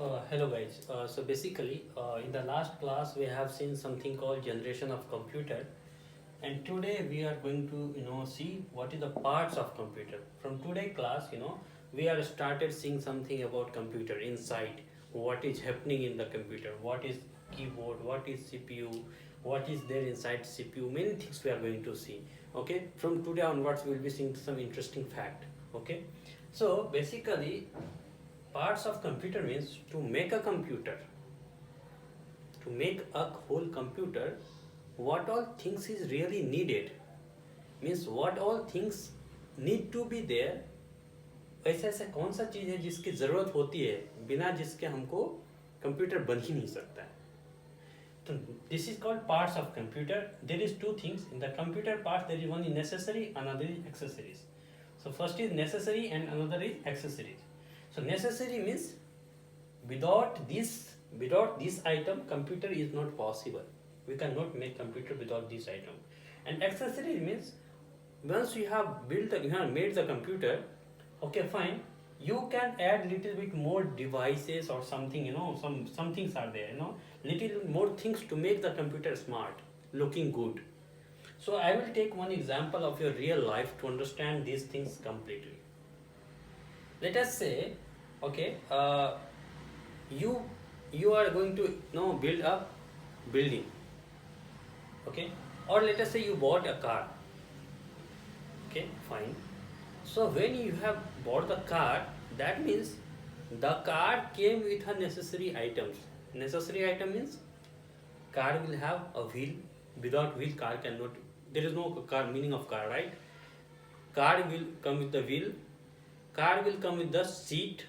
Hello guys. So basically, in the last class we have seen something called generation of computer, and today we are going to see what is the parts of computer. From today class, we are started seeing something about computer inside. What is happening in the computer? What is keyboard? What is CPU? What is there inside CPU? Many things we are going to see. Okay. From today onwards, we will be seeing some interesting fact. Okay. So basically, parts of computer means to make a computer, to make a whole computer, what all things is really needed, means what all things need to be there. ऐसा ऐसा कौन सा चीज है जिसकी जरूरत होती है, बिना जिसके हमको कंप्यूटर बन ही नहीं सकता है. तो this is called parts of computer. There is two things in the computer part. There is one is necessary, another is accessories. So first is necessary and another is accessories. So necessary means without this item computer is not possible. We cannot make computer without this item. And accessory means once you have made the computer, okay fine, you can add little bit more devices or something, some things are there, little more things to make the computer smart, looking good. So I will take one example of your real life to understand these things completely. Let us say, okay, you are going to build a building, okay, or let us say you bought a car, okay, fine. So when you have bought the car, that means the car came with a necessary items. Necessary item means car will have a wheel. Without wheel, car cannot. There is no car meaning of car, right? Car will come with the wheel. Car will come with the seat.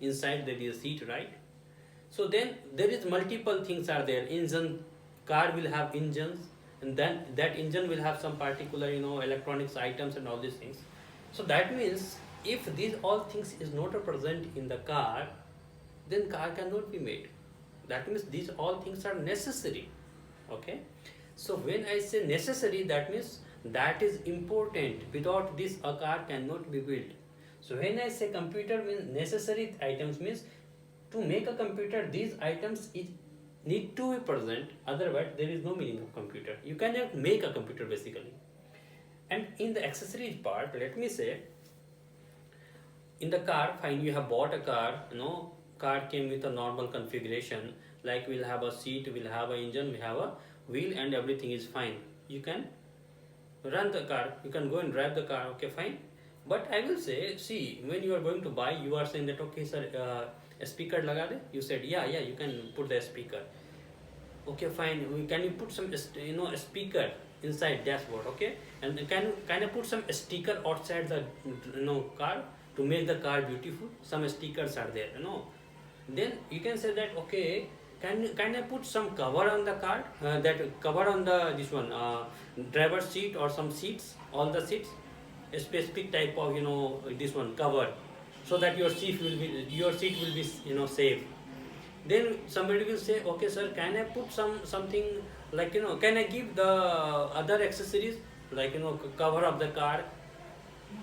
Inside there is a seat, right? So then there is multiple things are there. Engine, car will have engines, and then that engine will have some particular electronics items and all these things. So that means if these all things is not present in the car, then car cannot be made. That means these all things are necessary. Okay. So when I say necessary, that means that is important. Without this, a car cannot be built. So when I say computer means necessary items, means to make a computer, these items need to be present. Otherwise, there is no meaning of computer. You cannot make a computer basically. And in the accessories part, let me say, in the car, fine, you have bought a car. Car came with a normal configuration. Like we'll have a seat, we'll have an engine, we have a wheel, and everything is fine. You can run the car, you can go and drive the car, okay fine. But I will say, see, when you are going to buy, you are saying that okay sir, a speaker laga de. You said yeah, you can put the speaker, okay fine. Can you put some a speaker inside dashboard, okay, and can I put some sticker outside the car to make the car beautiful? Some stickers are there, then you can say that okay, can I put some cover on the car, that cover on the this one driver seat or some seats, all the seats, a specific type of this one cover, so that your seat will be safe. Then somebody will say, okay sir, can I put something like can I give the other accessories like cover of the car?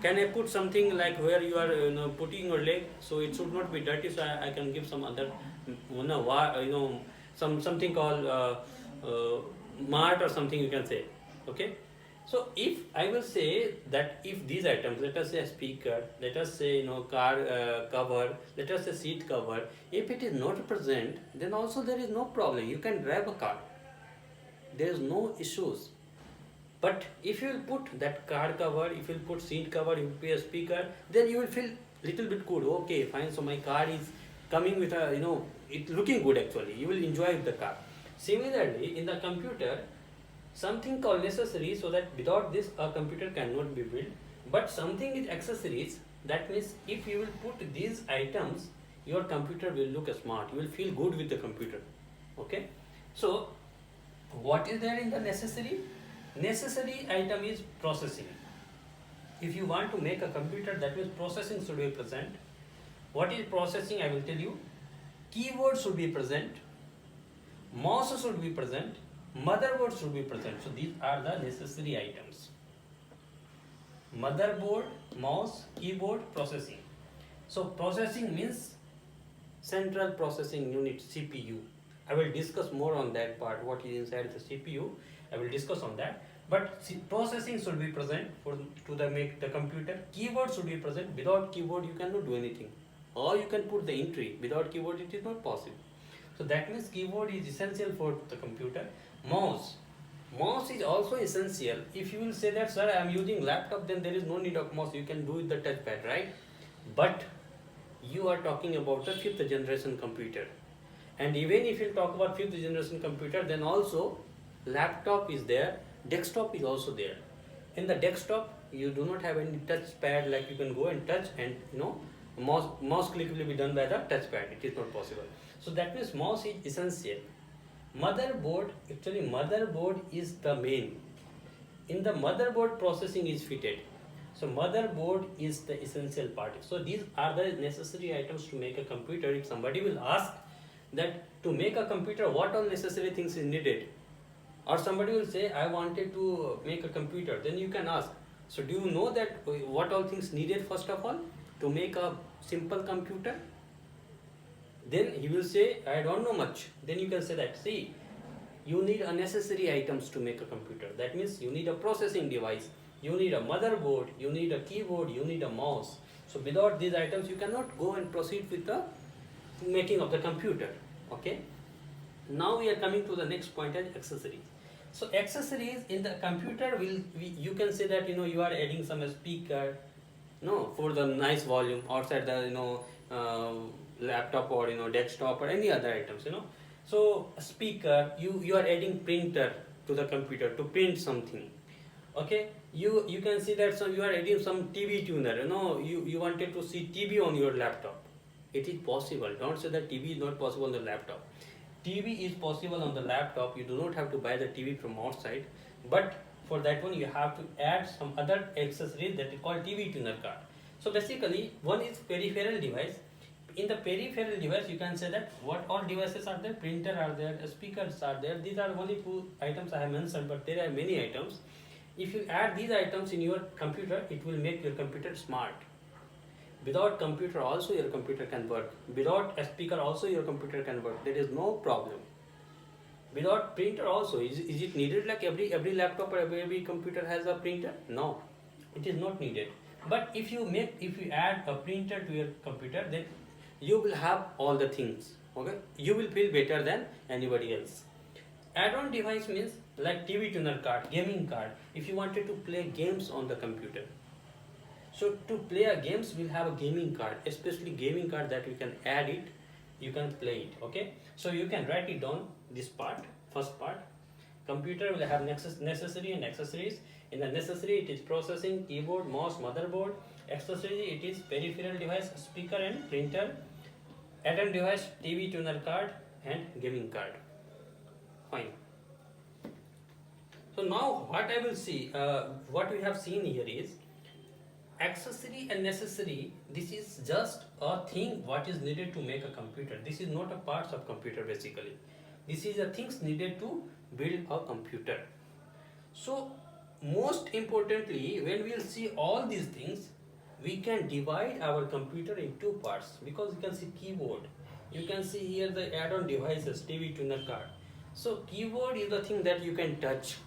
Can I put something like where you are putting your leg, so it should not be dirty, so I can give some other something called mart or something, you can say, okay. So if I will say that if these items, let us say a speaker, let us say car cover, let us say seat cover, if it is not present, then also there is no problem, you can drive a car, there is no issues. But if you will put that car cover, if you will put seat cover, if you put a speaker, then you will feel little bit good. Okay, fine. So my car is coming with a it looking good actually. You will enjoy the car. Similarly, in the computer, something called necessary, so that without this a computer cannot be built. But something is accessories. That means if you will put these items, your computer will look smart. You will feel good with the computer. Okay. So what is there in the necessary? Necessary item is processing. If you want to make a computer, that means processing should be present. What is processing? I will tell you. Keyboard should be present, mouse should be present, motherboard should be present. So these are the necessary items. Motherboard, mouse, keyboard, processing. So processing means central processing unit, CPU. I will discuss more on that part, what is inside the CPU. I will discuss on that. But processing should be present for to the make the computer. Keyboard should be present. Without keyboard, you cannot do anything. Or you can put the entry. Without keyboard, it is not possible. So that means keyboard is essential for the computer. Mouse. Mouse is also essential. If you will say that, sir, I am using laptop, then there is no need of mouse. You can do with the touchpad, right? But you are talking about the fifth generation computer. And even if you talk about fifth generation computer, then also laptop is there, desktop is also there. In the desktop, you do not have any touchpad, like you can go and touch, and mouse click will be done by the touchpad. It is not possible. So that means mouse is essential. Motherboard, actually motherboard is the main. In the motherboard, processing is fitted. So motherboard is the essential part. So these are the necessary items to make a computer. If somebody will ask that to make a computer, what all necessary things is needed, or somebody will say I wanted to make a computer, then you can ask, so do you know that what all things needed first of all to make a simple computer? Then he will say I don't know much. Then you can say that, see, you need unnecessary items to make a computer. That means you need a processing device, you need a motherboard, you need a keyboard, you need a mouse. So without these items you cannot go and proceed with the making of the computer. Okay, now we are coming to the next point as accessories. So accessories in the computer you can say that you are adding some speaker, for the nice volume outside the laptop or desktop or any other items. So a speaker, you are adding printer to the computer to print something. Okay, you can see that you are adding some TV tuner. You wanted to see TV on your laptop. It is possible. Don't say that TV is not possible on the laptop. TV is possible on the laptop. You do not have to buy the TV from outside, but for that one you have to add some other accessories that is called TV tuner card. So basically, one is peripheral device. In the peripheral device, you can say that what all devices are there. Printer are there, speakers are there. These are only two items I have mentioned, but there are many items. If you add these items in your computer, it will make your computer smart. Without computer also your computer can work. Without a speaker also your computer can work. There is no problem. Without printer also, is it needed like every laptop or every computer has a printer? No, it is not needed. But if you add a printer to your computer, then you will have all the things. Okay, you will feel better than anybody else. Add-on device means like TV tuner card, gaming card. If you wanted to play games on the computer, so to play a games, we'll have a gaming card, especially gaming card that you can add it, you can play it. Okay, so you can write it down. This part, first part, computer will have necessary and accessories. In the necessary, it is processing, keyboard, mouse, motherboard. Accessory, it is peripheral device, speaker and printer. Add-on device, TV tuner card and gaming card. Fine. So now what I will see, what we have seen here is accessory and necessary. This is just a thing what is needed to make a computer. This is not a parts of computer basically. This is the things needed to build a computer. So most importantly, when we will see all these things, we can divide our computer in two parts, because you can see keyboard, you can see here the add-on devices, TV tuner card. So keyboard is the thing that you can touch,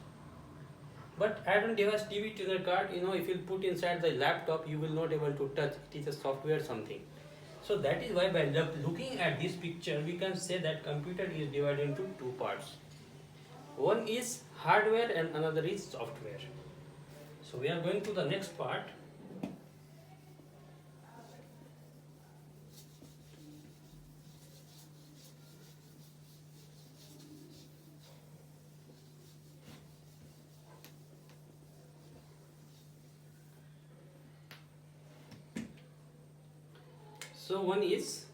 but add-on device, TV tuner card, if you put inside the laptop, you will not able to touch. It is a software something. So that is why by looking at this picture, we can say that computer is divided into two parts. One is hardware and another is software. So we are going to the next part. So one is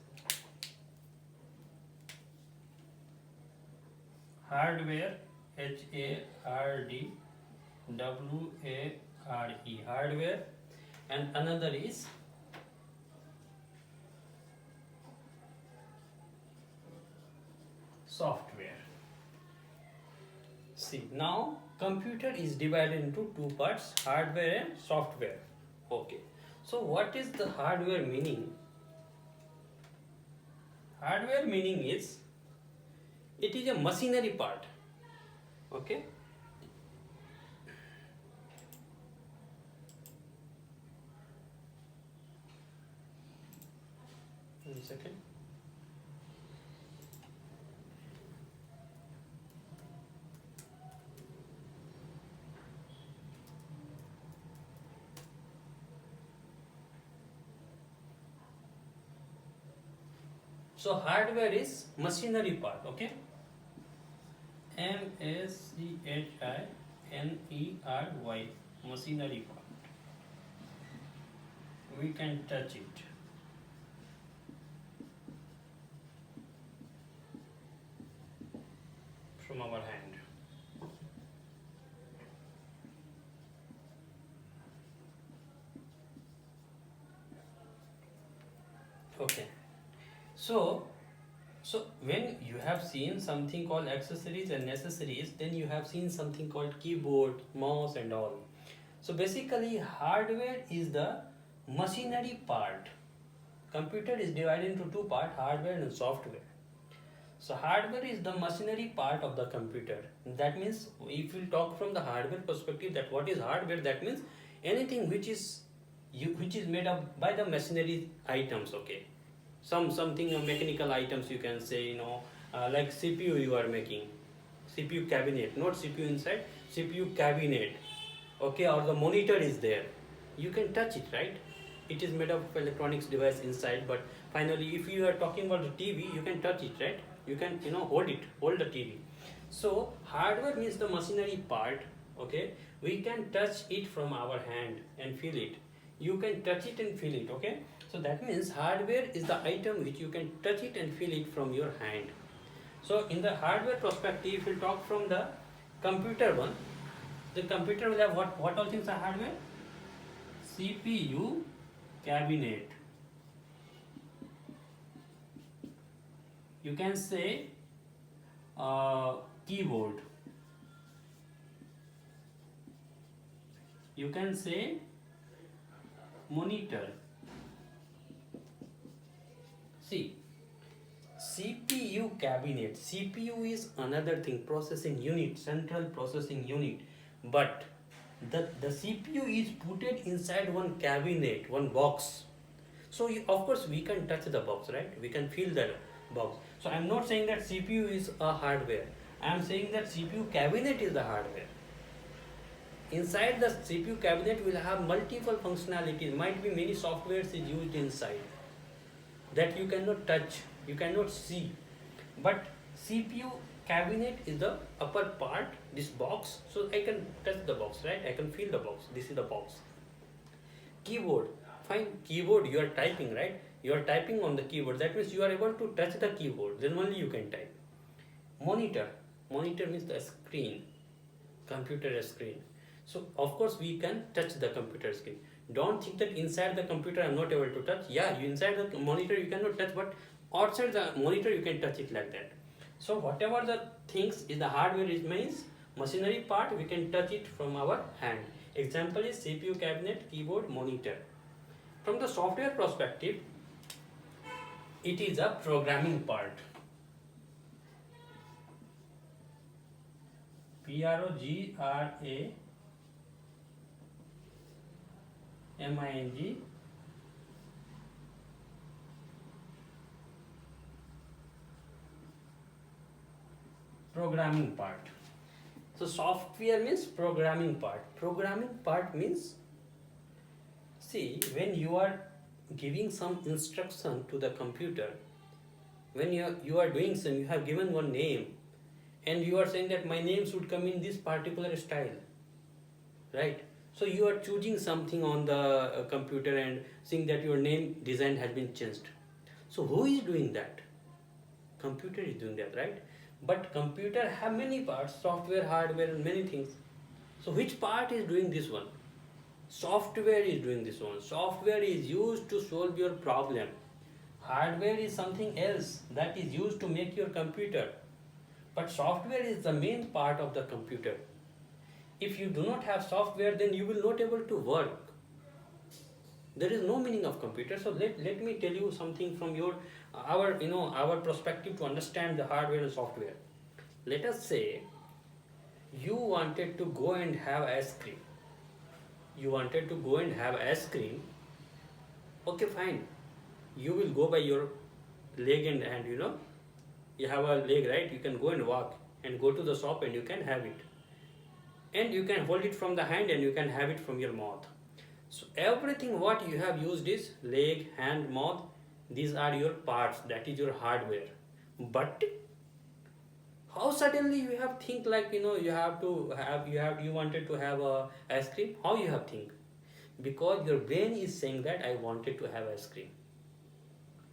hardware, HARDWARE, hardware, and another is software. See, now computer is divided into two parts, hardware and software. Okay, so what is the hardware meaning? Hardware meaning is it is a machinery part. Okay. One second. So hardware is machinery part. Okay. MACHINERY, machinery part. We can touch it. From our hand. Okay. So when you have seen something called accessories and necessaries, then you have seen something called keyboard, mouse and all. So basically hardware is the machinery part. Computer is divided into two parts, hardware and software. So hardware is the machinery part of the computer. That means if you talk from the hardware perspective, that what is hardware, that means anything which is made up by the machinery items. Okay, something mechanical items you can say, like CPU you are making, CPU cabinet, not CPU inside, CPU cabinet. Okay, or the monitor is there, you can touch it, right? It is made up of electronics device inside, but finally if you are talking about the TV, you can touch it, right? You can hold the TV. So hardware means the machinery part. Okay, we can touch it from our hand and feel it. You can touch it and feel it. Okay, so that means hardware is the item which you can touch it and feel it from your hand. So in the hardware perspective, if we talk from the computer one, the computer will have what all things are hardware? CPU cabinet. You can say keyboard. You can say monitor. See, CPU cabinet. CPU is another thing, processing unit, central processing unit. But the CPU is put inside one cabinet, one box. So of course we can touch the box, right? We can feel the box. So I'm not saying that CPU is a hardware. I'm saying that CPU cabinet is the hardware. Inside the CPU cabinet will have multiple functionalities. Might be many softwares is used inside that you cannot touch, you cannot see. But CPU cabinet is the upper part, this box. So I can touch the box, right? I can feel the box. This is the box. Keyboard. Fine, keyboard you are typing, right? You are typing on the keyboard. That means you are able to touch the keyboard. Then only you can type. Monitor. Monitor means the screen. Computer screen. So of course we can touch the computer screen. Don't think that inside the computer I am not able to touch. Yeah, you inside the monitor you cannot touch, but outside the monitor you can touch it like that. So whatever the things is the hardware is means machinery part, we can touch it from our hand. Example is CPU cabinet, keyboard, monitor. From the software perspective, it is a programming part. PROGRAMING, programming part. So software means programming part. Programming part means, see, when you are giving some instruction to the computer, when you are doing some, you have given one name and you are saying that my name should come in this particular style, right? So you are choosing something on the computer and seeing that your name design has been changed. So who is doing that? Computer is doing that, right? But computer have many parts, software, hardware and many things. So which part is doing this one? Software is doing this one. Software is used to solve your problem. Hardware is something else that is used to make your computer. But software is the main part of the computer. If you do not have software, then you will not able to work. There is no meaning of computer. So let me tell you something from your our perspective to understand the hardware and software. Let us say you wanted to go and have ice cream. You wanted to go and have ice cream. Okay, fine. You will go by your leg and hand, you have a leg, right? You can go and walk and go to the shop and you can have it. And you can hold it from the hand and you can have it from your mouth. So everything what you have used is leg, hand, mouth. These are your parts. That is your hardware. But how suddenly you have think like you wanted to have a ice cream? How you have think? Because your brain is saying that I wanted to have ice cream.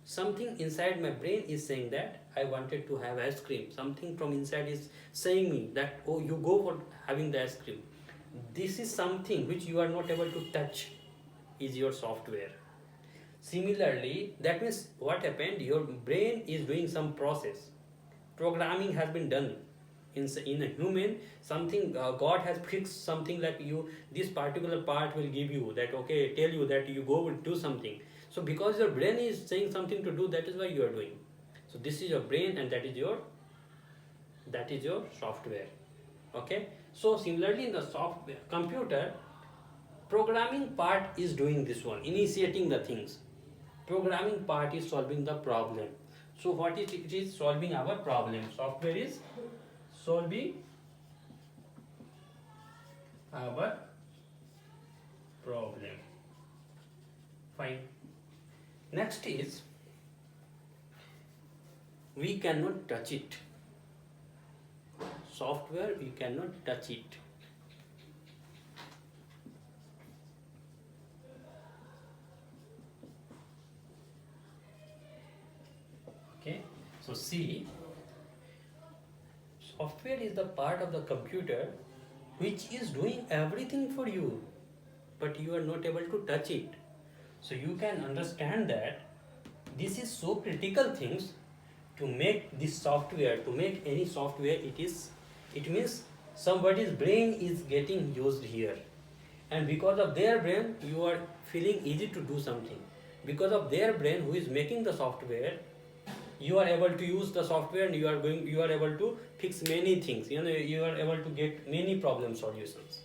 Something inside my brain is saying that I wanted to have ice cream. Something from inside is saying me that, oh, you go for having the ice cream. This is something which you are not able to touch, is your software. Similarly, that means what happened, your brain is doing some process. Programming has been done in a human. Something God has fixed something like you, this particular part will give you that, okay, tell you that you go do something. So because your brain is saying something to do, that is why you are doing. So this is your brain and that is your software. Okay. So similarly in the software computer, programming part is doing this one, initiating the things. Programming part is solving the problem. So what it is solving our problem. Software is solving our problem. Fine. Next is we cannot touch it. Software, we cannot touch it. Okay. So see, software is the part of the computer which is doing everything for you, but you are not able to touch it. So you can understand that this is so critical things to make this software, to make any software, it means somebody's brain is getting used here. And because of their brain, you are feeling easy to do something. Because of their brain who is making the software, you are able to use the software and you are able to fix many things. You are able to get many problem solutions.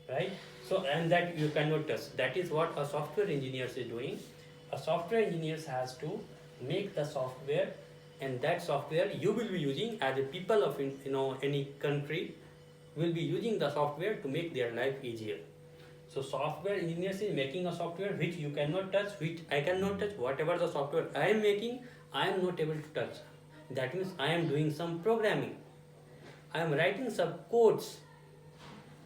Right? So, and that you cannot touch. That is what a software engineer is doing. A software engineer has to make the software, and that software you will be using as a people of any country will be using the software to make their life easier. So software engineers is making a software which you cannot touch, which I cannot touch. Whatever the software I am making, I am not able to touch. That means I am doing some programming. I am writing some codes.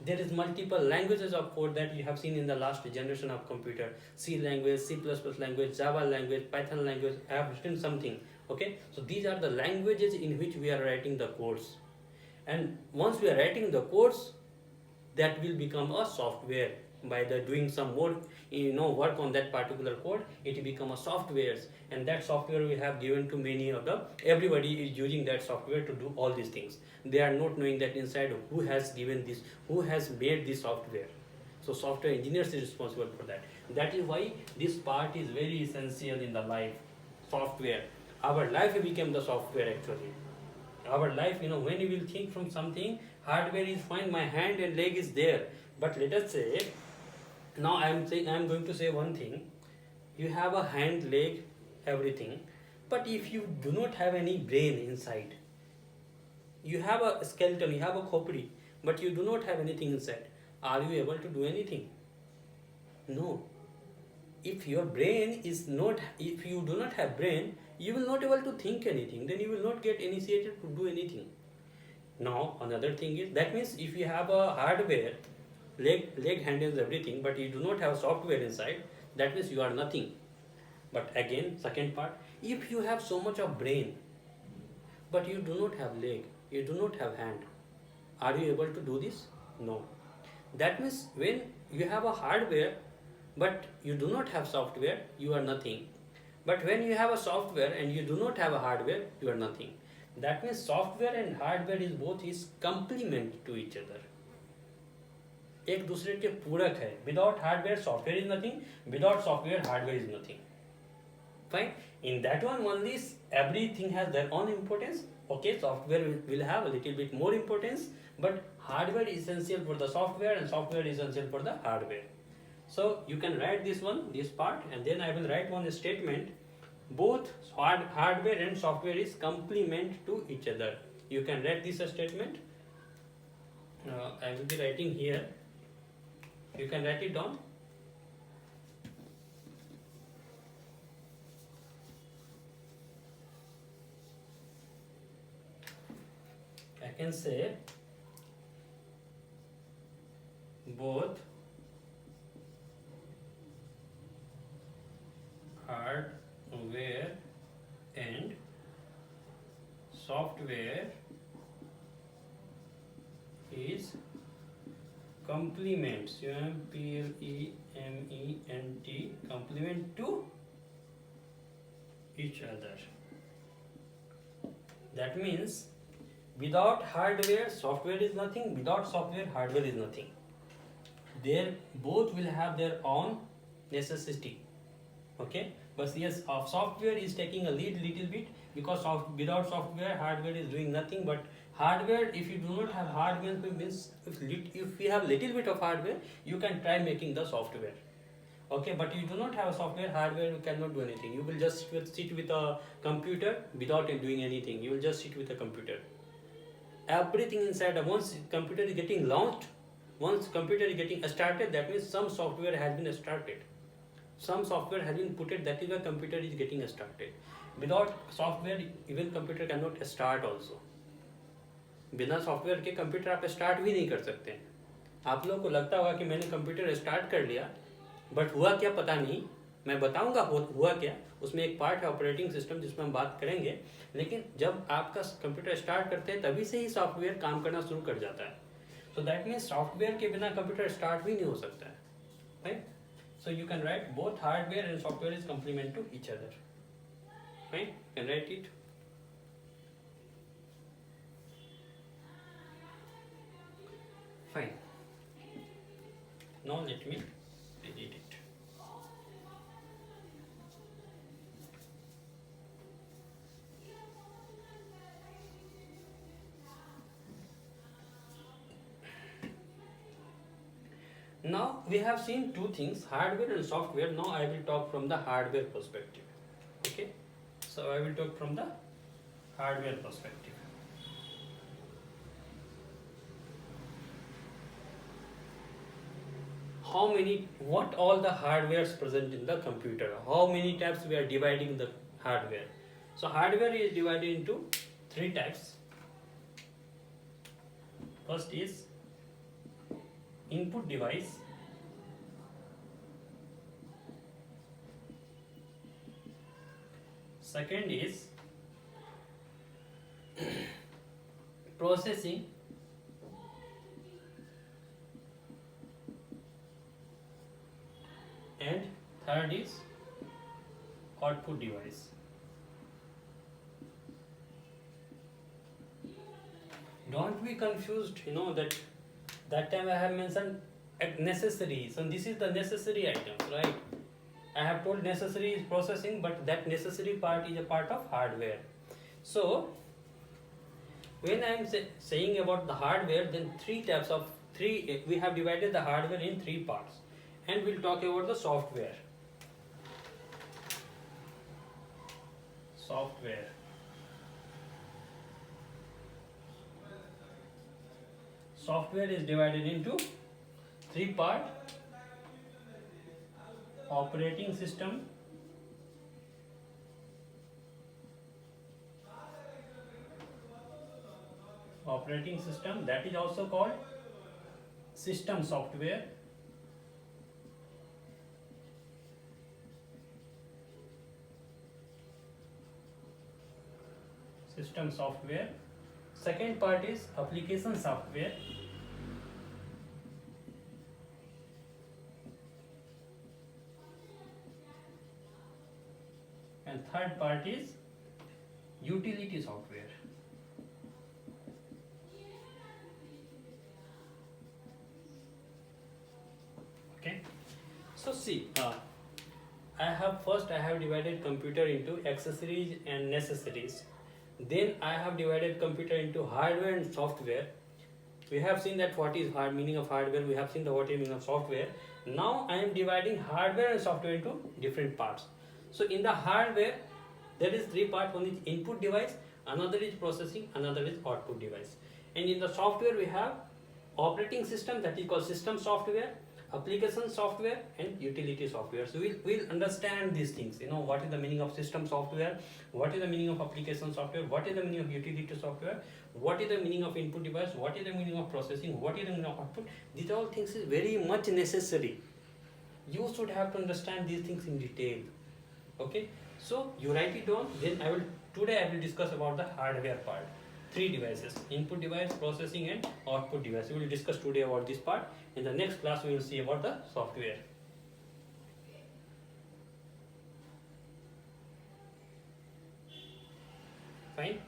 There is multiple languages of code that you have seen in the last generation of computer. C language, C++ language, Java language, Python language. I have written something. Okay, so these are the languages in which we are writing the codes. And once we are writing the codes, that will become a software. By the doing some more work on that particular code, it become a software, and that software we have given to many of the, everybody is using that software to do all these things. They are not knowing that inside who has given this, who has made this software. So software engineers is responsible for that. That is why this part is very essential in the life. Software, our life became the software actually. Our life, when you will think from something, hardware is fine, my hand and leg is there. But let us say, now I am going to say one thing. You have a hand, leg, everything, but if you do not have any brain inside, you have a skeleton, you have a khopri, but you do not have anything inside, are you able to do anything? No. If your brain is not, if you do not have brain, you will not able to think anything, then you will not get initiated to do anything. Now another thing is, that means if you have a hardware, leg handles everything, but you do not have software inside, that means you are nothing. But again, second part, if you have so much of brain, but you do not have leg, you do not have hand, are you able to do this? No. That means when you have a hardware, but you do not have software, you are nothing. But when you have a software and you do not have a hardware, you are nothing. That means software and hardware is both is complement to each other. एक दूसरे के पूरक है. Without hardware software is nothing, without software hardware is nothing. Fine. In that one only everything has their own importance. Okay, software will have a little bit more importance, but hardware is essential for the software and software is essential for the hardware. So you can write this part, and then I will write one statement. Both hardware and software is complement to each other. You can write this statement. I will be writing here. You can write it down. I can say both hardware and software is complements, complement, complement to each other. That means without hardware software is nothing, without software hardware is nothing. They both will have their own necessity. Okay, but yes, software is taking a lead little bit, because without software hardware is doing nothing. But hardware, if you do not have hardware, means if you have little bit of hardware, you can try making the software. Okay, but you do not have a software, hardware, you cannot do anything. You will just sit with a computer without doing anything. You will just sit with a computer. Everything inside, once computer is getting launched, once computer is getting started, that means some software has been started, some software has been put it, that is why computer is getting started. Without software even computer cannot start also. बिना software के computer आप start भी नहीं कर सकते हैं. आप लोगों को लगता होगा कि मैंने कंप्यूटर स्टार्ट कर लिया, बट हुआ क्या पता नहीं. मैं बताऊंगा हुआ क्या, उसमें एक पार्ट है ऑपरेटिंग सिस्टम जिसमें हम बात करेंगे. लेकिन जब आपका कंप्यूटर स्टार्ट करते हैं तभी से ही सॉफ्टवेयर काम करना शुरू कर जाता है. सो दैट मीन्स सॉफ्टवेयर के बिना कंप्यूटर स्टार्ट भी नहीं हो सकता है. Right. So you can write both hardware and software is complement to each other. Right, can write it. Fine. Now let me edit it. Now we have seen two things, hardware and software. Now I will talk from the hardware perspective. Okay, so I will talk from the hardware perspective. What all the hardwares present in the computer, how many types we are dividing the hardware. So hardware is divided into three types. First is input device, second is processing, and third is output device. Don't be confused, that time I have mentioned necessaries, and this is the necessary items, right? I have told necessary is processing, but that necessary part is a part of hardware. So when I am saying about the hardware, then we have divided the hardware in three parts. And we'll talk about the software. Software is divided into three parts: operating system, that is also called system software, second part is application software, and third part is utility software. see, I have divided computer into accessories and necessaries. Then I have divided computer into hardware and software. We have seen that what is meaning of hardware. We have seen the what is meaning of software. Now I am dividing hardware and software into different parts. So in the hardware, there is three parts. One is input device, another is processing, another is output device. And in the software we have operating system, that is called system software, application software, and utility software. So we'll understand these things. What is the meaning of system software, what is the meaning of application software, what is the meaning of utility software, what is the meaning of input device, what is the meaning of processing, what is the meaning of output. These all things is very much necessary. You should have to understand these things in detail. Okay, so you write it down. Then today I will discuss about the hardware part. Three devices: input device, processing, and output device. We will discuss today about this part. In the next class we will see about the software. Fine.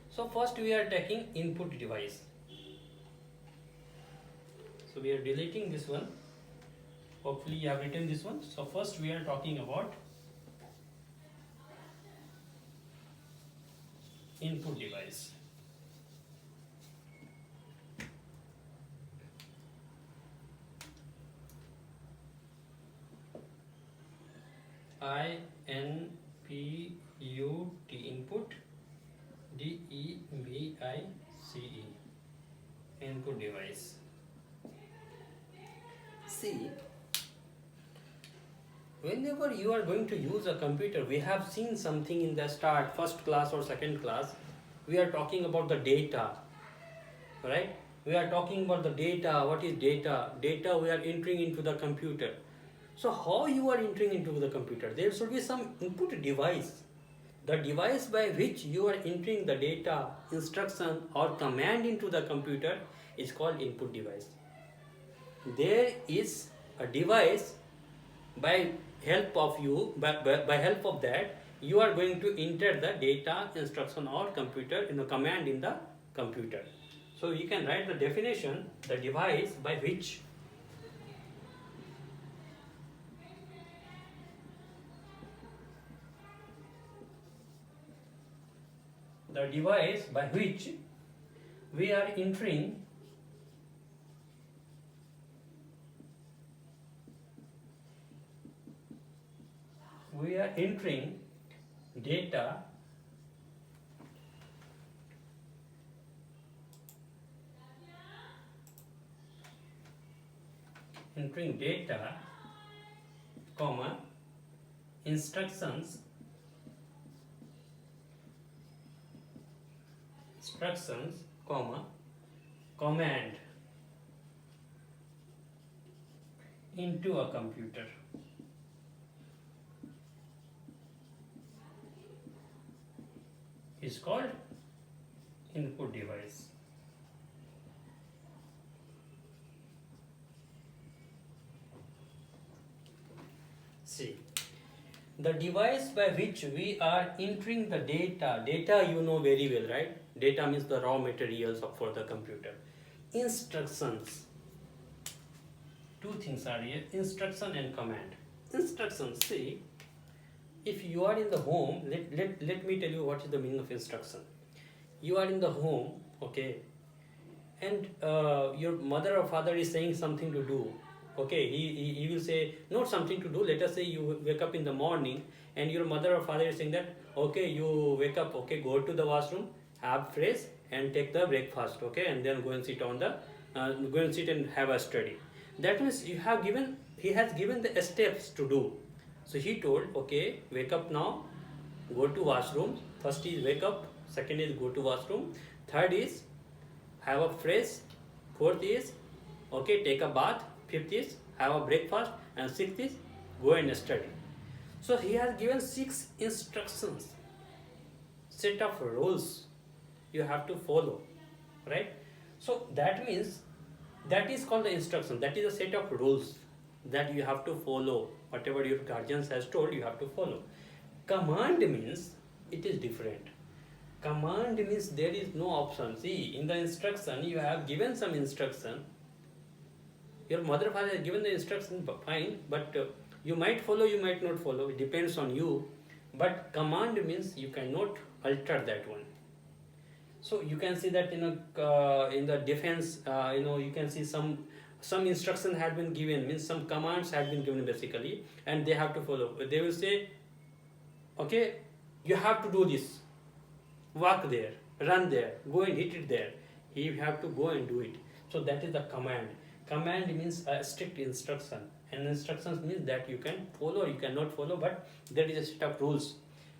So first we are taking input device. So we are deleting this one. Hopefully you have written this one. So first we are talking about input device. INPUT, input, DEVICE, input device. See, whenever you are going to use a computer, we have seen something in the start, first class or second class. We are talking about the data, right? We are talking about the data. What is data? Data we are entering into the computer. So how you are entering into the computer? There should be some input device. The device by which you are entering the data, instruction or command into the computer is called input device. There is a device by help of that you are going to enter the data, instruction or computer in the command in the computer. So you can write the definition: the device by which we are entering data, comma, instructions, comma, command into a computer. Is called input device. See, the device by which we are entering the data you know very well, right? Data means the raw materials for the computer. Instructions, two things are here: instruction and command. Instructions, see, if you are in the home, let me tell you what is the meaning of instruction. You are in the home, okay, and your mother or father is saying something to do. Okay, he will say not something to do. Let us say you wake up in the morning and your mother or father is saying that, okay, you wake up, okay, go to the washroom, have fresh and take the breakfast, okay, and then go and sit on the go and sit and have a study. That means he has given the steps to do. So he told, okay, wake up now, go to washroom. First is wake up, second is go to washroom, third is have a fresh, fourth is, okay, take a bath, fifth is have a breakfast, and sixth is go and study. So he has given 6 instructions, set of rules you have to follow, right? So that means that is called the instruction. That is a set of rules that you have to follow. Whatever your guardians has told, you have to follow. Command means it is different. Command means there is no option. See, in the instruction you have given some instruction. Your mother father has given the instruction, fine, but you might follow, you might not follow. It depends on you. But command means you cannot alter that one. So you can see that in the defense, you can see some instruction had been given, means some commands had been given basically, and they have to follow. They will say, okay, you have to do this, walk there, run there, go and hit it there. You have to go and do it. So that is the command. Command means a strict instruction, and instructions means that you can follow or you cannot follow, but there is a set of rules.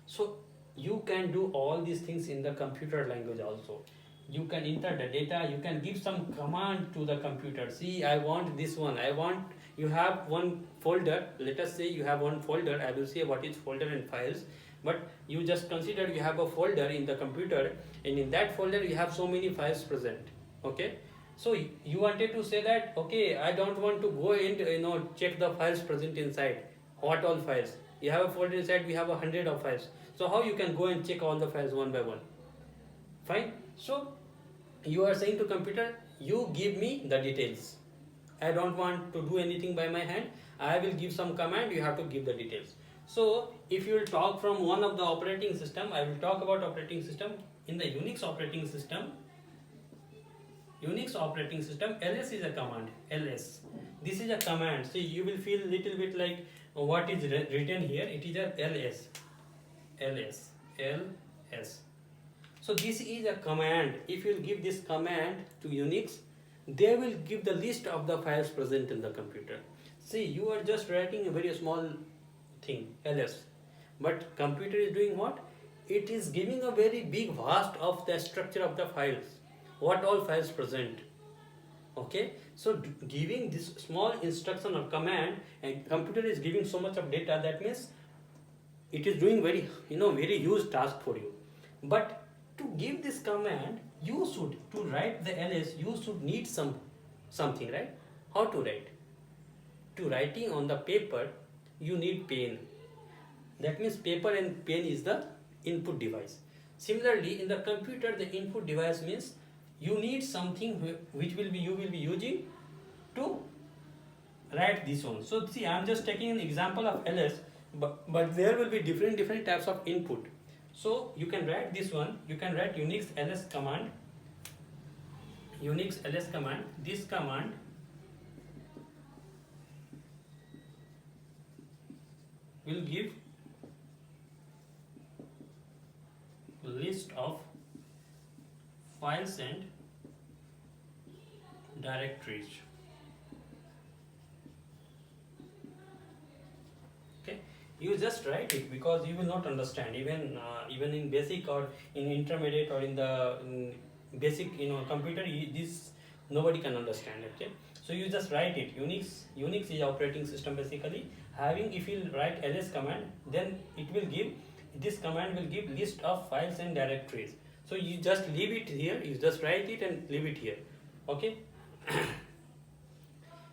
So you can do all these things in the computer language also. You can enter the data, you can give some command to the computer. See, I want this one, I want, you have one folder, let us say you have one folder, I will say what is folder and files, but you just consider you have a folder in the computer, and in that folder you have so many files present. Okay, so you wanted to say that, okay, I don't want to go and check the files present inside, what all files. You have a folder inside, we have 100 of files. So how you can go and check all the files one by one? Fine. So you are saying to computer, you give me the details. I don't want to do anything by my hand. I will give some command, you have to give the details. So if you will talk from one of the operating system, I will talk about operating system. In the Unix operating system, ls is a command. Ls. This is a command. So you will feel little bit like what is written here. It is a ls. ls. So this is a command. If you give this command to Unix, they will give the list of the files present in the computer. See, you are just writing a very small thing, ls, but computer is doing what? It is giving a very big vast of the structure of the files, what all files present. Okay, so giving this small instruction or command, and computer is giving so much of data, that means it is doing very very huge task for you. But to give this command, you should, to write the ls, you should need something, right? How to write? To writing on the paper, you need pen. That means paper and pen is the input device. Similarly, in the computer, the input device means you need something which you will be using to write this one. So see, I am just taking an example of ls, but there will be different types of input. So you can write this one, you can write unix ls command. This command will give list of files and directories. Okay, you just write it, because you will not understand even in basic or in intermediate or in the basic computer, this nobody can understand. Okay, so you just write it. Unix is operating system basically having, if you write ls command, then it will give, this command will give list of files and directories. So you just leave it here, you just write it and leave it here. Okay.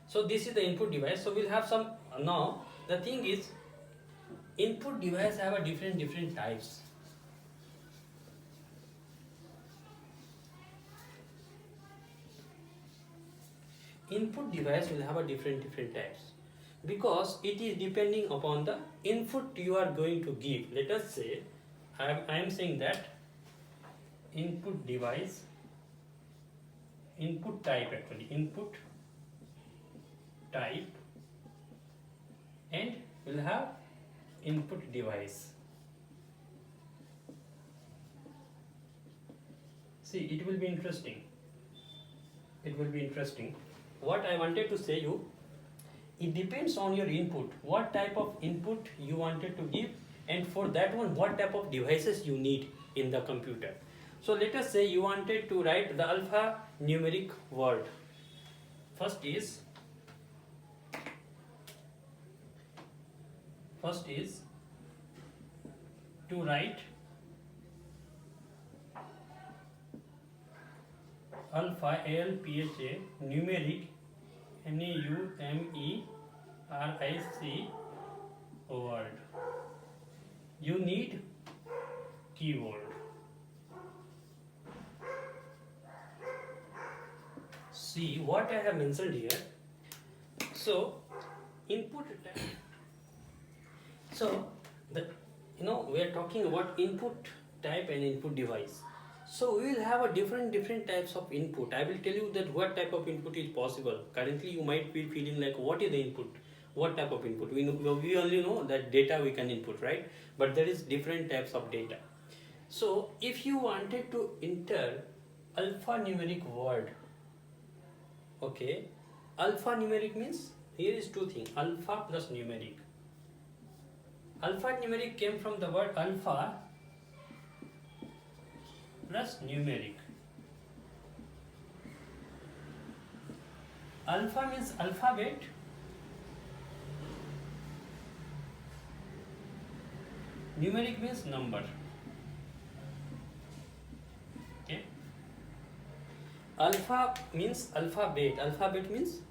So this is the input device. So we'll have some, now the thing is, input device have a different types. Input device will have a different types, because it is depending upon the input you are going to give. Let us say I am saying that input device, input type, and will have input device. See, it will be interesting. What I wanted to say you, it depends on your input, what type of input you wanted to give, and for that one what type of devices you need in the computer. So let us say you wanted to write the alphanumeric word. First is to write alpha, ALPHA, numeric, NUMERIC word. You need keyboard. See what I have mentioned here. So input. So the we are talking about input type and input device. So we will have a different types of input. I will tell you that what type of input is possible. Currently you might be feeling like what is the input? What type of input? We only know that data we can input, right? But there is different types of data. So if you wanted to enter alphanumeric word, okay, alphanumeric means here is two things, alpha plus numeric. Alphanumeric came from the word alpha plus numeric. Alpha means alphabet, numeric means number. Okay. Alpha means alphabet. Alphabet means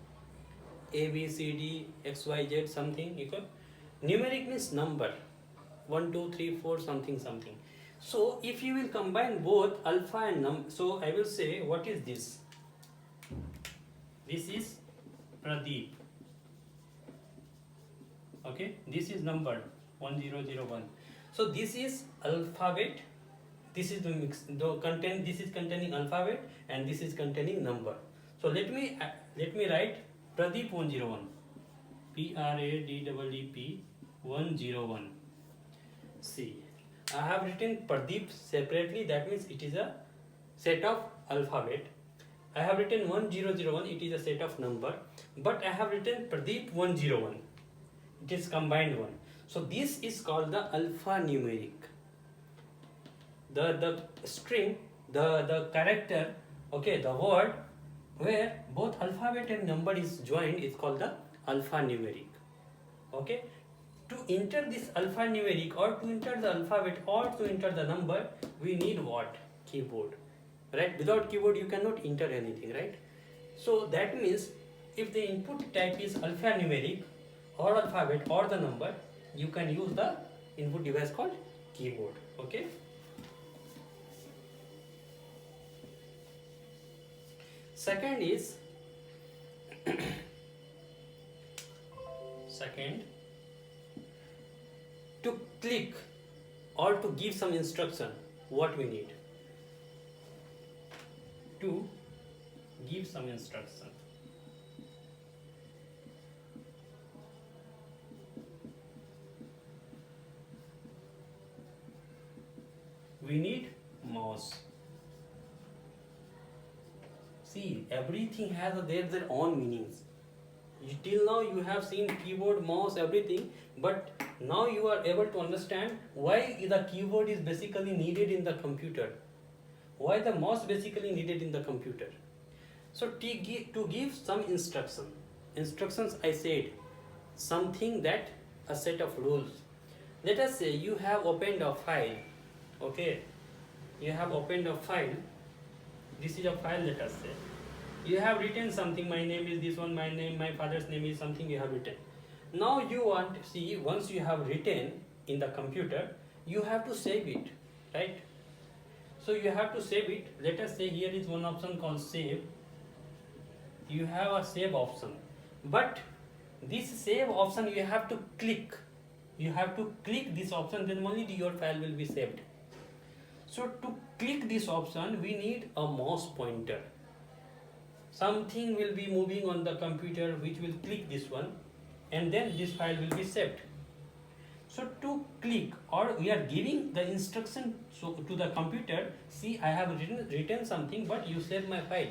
A, B, C, D, X, Y, Z, something equal. Numeric means number. 1, 2, 3, 4, something, something. So if you will combine both alpha and so I will say, what is this? This is Pradeep. Okay, this is number 1001. So this is alphabet. This is the mix. The content. This is containing alphabet, and this is containing number. So let me write Pradeep 101. Pradeep 101. See, I have written Pradeep separately. That means it is a set of alphabet. I have written 1001. It is a set of number. But I have written Pradeep 101. It is combined one. So this is called the alphanumeric. The string, the character, okay, the word where both alphabet and number is joined is called the alphanumeric. Okay. To enter this alphanumeric or to enter the alphabet or to enter the number, we need what? Keyboard. Right? Without keyboard, you cannot enter anything, right? So that means if the input type is alphanumeric or alphabet or the number, you can use the input device called keyboard. Okay. Second is to click or to give some instruction, what we need? To give some instruction. We need mouse. See, everything has their own meanings. Till now you have seen keyboard, mouse, everything, but now you are able to understand why the keyboard is basically needed in the computer, why the mouse basically needed in the computer. So to give some instructions, I said something that a set of rules. Let us say you have opened a file. Okay, you have opened a file. This is a file, let us say. You have written something, my name is this one, my name, my father's name is something you have written. Now you want to see, once you have written in the computer, you have to save it, right? So you have to save it. Let us say here is one option called save. You have a save option. But this save option you have to click. You have to click this option, then only your file will be saved. So to click this option, we need a mouse pointer. Something will be moving on the computer which will click this one, and then this file will be saved. So to click, or we are giving the instruction to the computer, see, I have written something, but you save my file.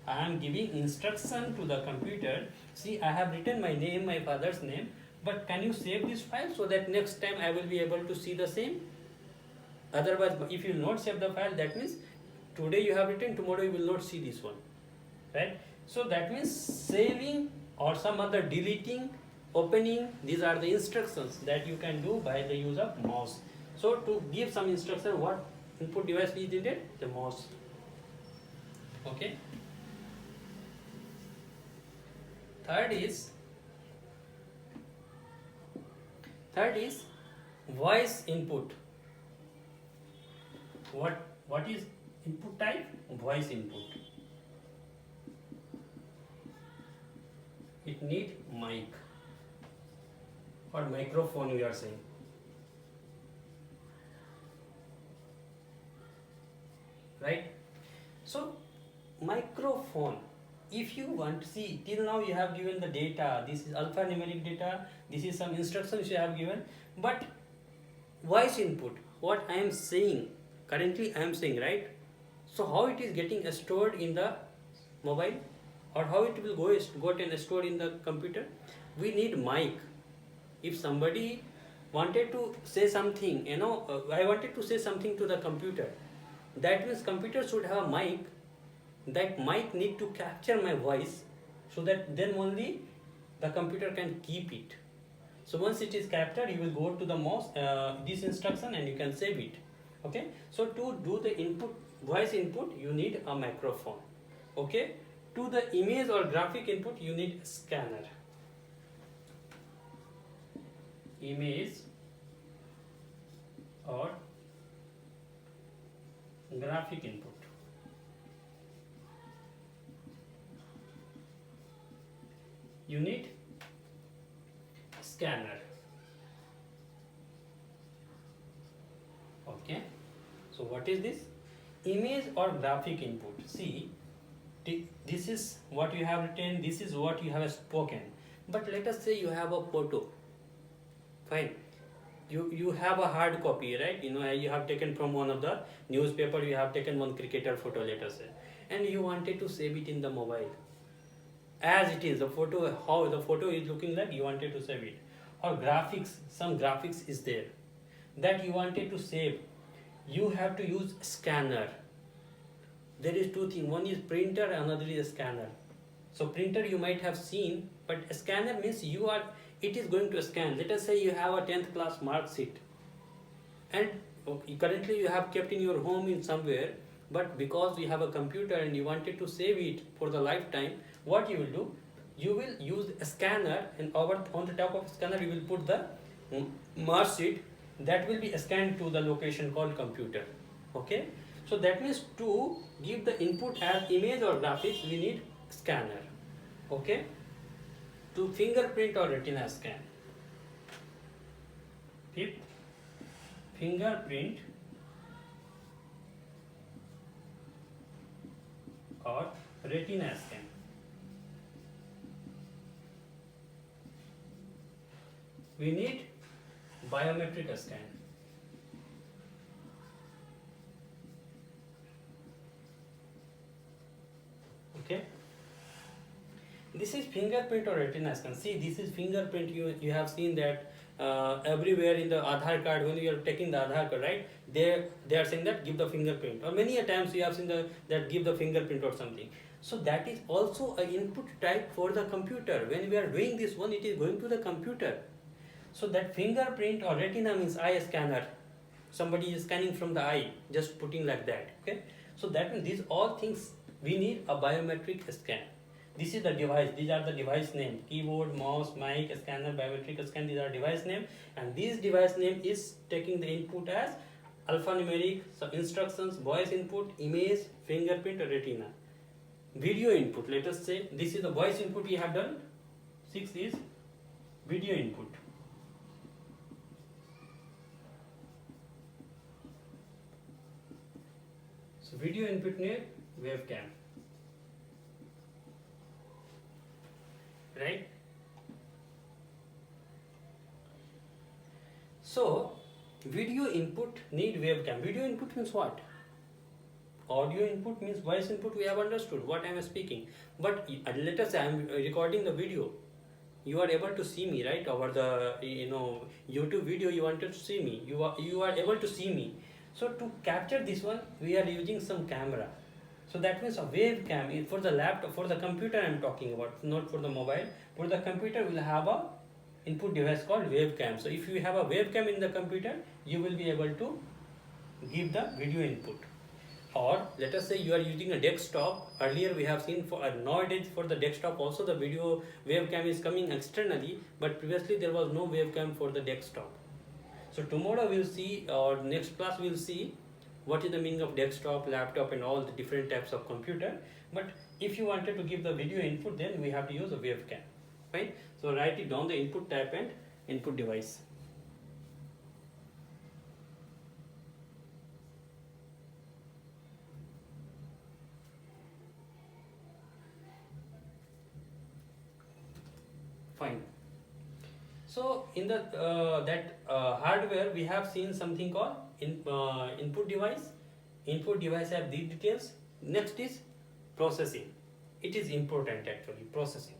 I am giving instruction to the computer, see, I have written my name, my father's name, but can you save this file so that next time I will be able to see the same? Otherwise, if you will not save the file, that means today you have written, tomorrow you will not see this one, right? So that means saving or some other deleting, opening, these are the instructions that you can do by the use of mouse. So to give some instruction, what input device is needed? The mouse. Okay. Third is voice input. What is input type? Voice input. it need mic or microphone, we are saying. Right? So microphone, if you want to see, till now you have given the data, this is alphanumeric data, this is some instructions you have given, but voice input, what I am saying, currently I am saying, right? So how it is getting stored in the mobile, or how it will got and stored in the computer? We need mic. If somebody wanted to say something, I wanted to say something to the computer, that means computer should have a mic. That mic need to capture my voice, so that then only the computer can keep it. So once it is captured, you will go to the mouse, this instruction, and you can save it. Okay, so to do the input, voice input, you need a microphone. Okay, to the image or graphic input, you need a scanner. Image or graphic input, you need scanner. Okay, so what is this? Image or graphic input. See, this is what you have written, this is what you have spoken, but let us say you have a photo. Fine, you have a hard copy, right? You have taken from one of the newspaper, you have taken one cricketer photo, let us say, and you wanted to save it in the mobile as it is, the photo, how the photo is looking like, you wanted to save it. Or graphics, some graphics is there that you wanted to save, you have to use scanner. There is two things, one is printer, another is scanner. So printer you might have seen, but a scanner means it is going to scan. Let us say you have a 10th class mark sheet, and currently you have kept in your home in somewhere, but because you have a computer and you wanted to save it for the lifetime, what you will do, you will use a scanner, and on the top of scanner you will put the mark sheet that will be scanned to the location called computer. Okay, so that means to give the input as image or graphics, we need scanner. Okay, to fingerprint or retina scan. Fifth, fingerprint or retina scan. We need biometric scan. Okay, this is fingerprint or retina scan. See, this is fingerprint. You have seen that everywhere in the Aadhaar card, when you are taking the Aadhaar card, right? They are saying that give the fingerprint, or many a times you have seen that give the fingerprint or something. So that is also an input type for the computer. When we are doing this one, it is going to the computer. So that fingerprint or retina means eye scanner. Somebody is scanning from the eye, just putting like that. Okay, so that means these all things we need a biometric scan. This is the device, these are the device name: keyboard, mouse, mic, scanner, biometric scan, these are device name, and this device name is taking the input as alphanumeric, some instructions, voice input, image, fingerprint, or retina. Video input, let us say this is the voice input we have done. 6 is video input. So video input name webcam, right? So video input need webcam. Video input means what? Audio input means voice input. We have understood what I am speaking. But let us say I am recording the video. You are able to see me, right? Over the YouTube video, you wanted to see me. You are able to see me. So to capture this one, we are using some camera. So that means a webcam for the laptop, for the computer I am talking about, not for the mobile. For the computer, will have a input device called webcam. So if you have a webcam in the computer, you will be able to give the video input. Or let us say you are using a desktop. Earlier we have seen nowadays for the desktop also the video webcam is coming externally, but previously there was no webcam for the desktop. So tomorrow we'll see, or next class we'll see what is the meaning of desktop, laptop, and all the different types of computer. But if you wanted to give the video input, then we have to use a webcam. Fine. So write it down, the input type and input device. Fine. So in the hardware we have seen something called input device. Input device have these details. Next is processing. It is important actually, processing.